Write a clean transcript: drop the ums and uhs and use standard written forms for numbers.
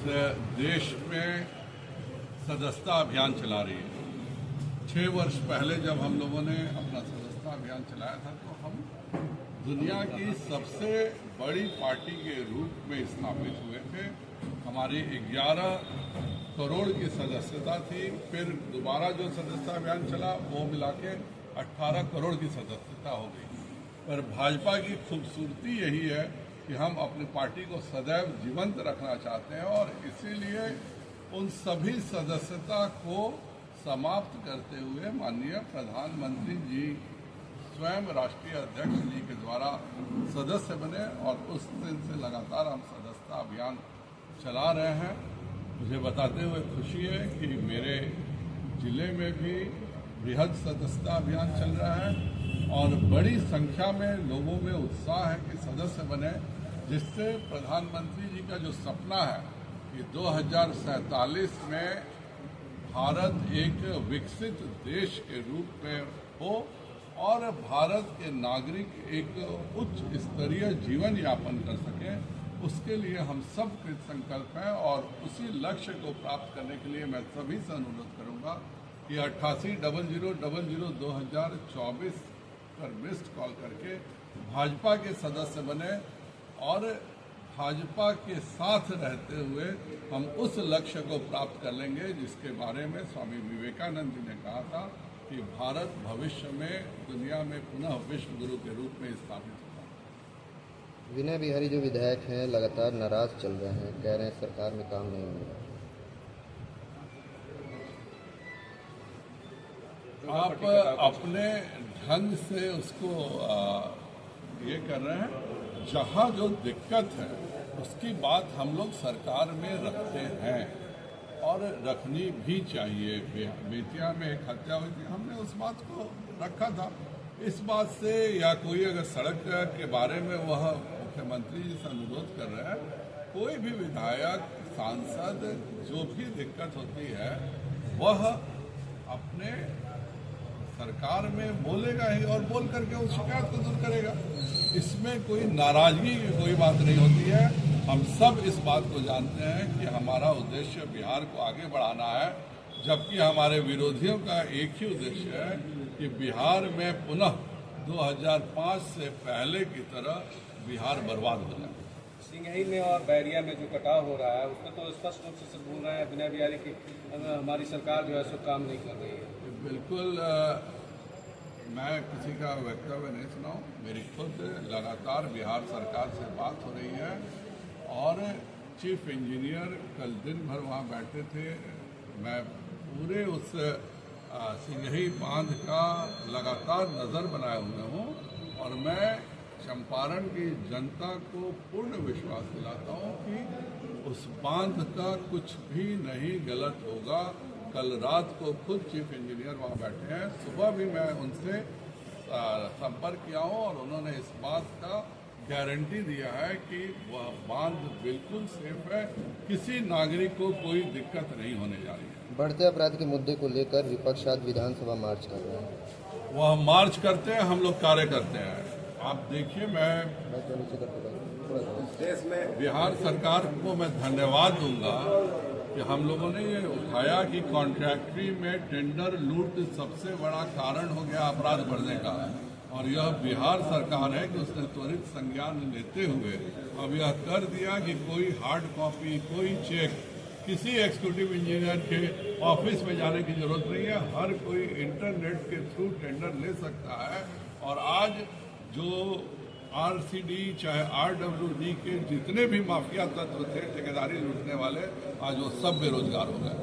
देश में सदस्यता अभियान चला रही है। 6 वर्ष पहले जब हम लोगों ने अपना सदस्यता अभियान चलाया था तो हम दुनिया की सबसे बड़ी पार्टी के रूप में स्थापित हुए थे। हमारी 11 करोड़ की सदस्यता थी। फिर दोबारा जो सदस्यता अभियान चला वो मिला के 18 करोड़ की सदस्यता हो गई। पर भाजपा की खूबसूरती यही है कि हम अपनी पार्टी को सदैव जीवंत रखना चाहते हैं और इसीलिए उन सभी सदस्यता को समाप्त करते हुए माननीय प्रधानमंत्री जी स्वयं राष्ट्रीय अध्यक्ष जी के द्वारा सदस्य बने और उस दिन से लगातार हम सदस्यता अभियान चला रहे हैं। मुझे बताते हुए खुशी है कि मेरे जिले में भी बृहद सदस्यता अभियान चल रहा है और बड़ी संख्या में लोगों में उत्साह है कि सदस्य बने, जिससे प्रधानमंत्री जी का जो सपना है कि 2047 में भारत एक विकसित देश के रूप में हो और भारत के नागरिक एक उच्च स्तरीय जीवन यापन कर सकें, उसके लिए हम सब कृत संकल्प हैं। और उसी लक्ष्य को प्राप्त करने के लिए मैं सभी से अनुरोध करूंगा कि 8800002024 पर मिस्ड कॉल करके भाजपा के सदस्य बने और भाजपा के साथ रहते हुए हम उस लक्ष्य को प्राप्त कर लेंगे जिसके बारे में स्वामी विवेकानंद जी ने कहा था कि भारत भविष्य में दुनिया में पुनः विश्व गुरु के रूप में स्थापित होगा। विनय बिहारी जो विधायक हैं लगातार नाराज चल रहे हैं, कह रहे हैं सरकार में काम नहीं हो रहा। आप अपने ढंग से उसको ये कर रहे हैं। जहाँ जो दिक्कत है उसकी बात हम लोग सरकार में रखते हैं और रखनी भी चाहिए। बेतिया में एक हत्या हुई थी, हमने उस बात को रखा था। इस बात से या कोई अगर सड़क के बारे में वह मुख्यमंत्री जी से अनुरोध कर रहे हैं, कोई भी विधायक सांसद जो भी दिक्कत होती है वह अपने सरकार में बोलेगा ही और बोल करके उस शिकायत को दूर करेगा। इसमें कोई नाराजगी की कोई बात नहीं होती है। हम सब इस बात को जानते हैं कि हमारा उद्देश्य बिहार को आगे बढ़ाना है, जबकि हमारे विरोधियों का एक ही उद्देश्य है कि बिहार में पुनः 2005 से पहले की तरह बिहार बर्बाद हो जाए। सिंघई में और बैरिया में जो कटाव हो रहा है उसमें तो स्पष्ट रूप से बोल रहे हैं विनय बिहारी की हमारी सरकार जो है सो काम नहीं कर रही है। बिल्कुल, मैं किसी का वक्तव्य नहीं सुनाऊं। मेरी खुद लगातार बिहार सरकार से बात हो रही है और चीफ इंजीनियर कल दिन भर वहाँ बैठे थे। मैं पूरे उस सिंघई बांध का लगातार नज़र बनाए हुए हूँ और मैं चंपारण की जनता को पूर्ण विश्वास दिलाता हूँ कि उस बांध का कुछ भी नहीं गलत होगा। कल रात को खुद चीफ इंजीनियर वहाँ बैठे हैं, सुबह भी मैं उनसे संपर्क किया हूँ और उन्होंने इस बात का गारंटी दिया है कि वह बांध बिल्कुल सेफ है, किसी नागरिक को कोई दिक्कत नहीं होने जा रही है। बढ़ते अपराध के मुद्दे को लेकर विपक्ष आज विधानसभा मार्च कर रहे हैं। वह मार्च करते हैं, हम लोग कार्य करते हैं। आप देखिए, मैं देश में बिहार सरकार को मैं धन्यवाद दूंगा कि हम लोगों ने ये उठाया कि कॉन्ट्रैक्टरी में टेंडर लूट सबसे बड़ा कारण हो गया अपराध बढ़ने का, और यह बिहार सरकार है कि उसने त्वरित संज्ञान लेते हुए अब यह कर दिया कि कोई हार्ड कॉपी, कोई चेक किसी एग्जीक्यूटिव इंजीनियर के ऑफिस में जाने की जरूरत नहीं है। हर कोई इंटरनेट के थ्रू टेंडर ले सकता है और आज जो RCD चाहे RWD के जितने भी माफिया तत्व थे ठेकेदारी लूटने वाले, आज वो सब बेरोजगार हो गए।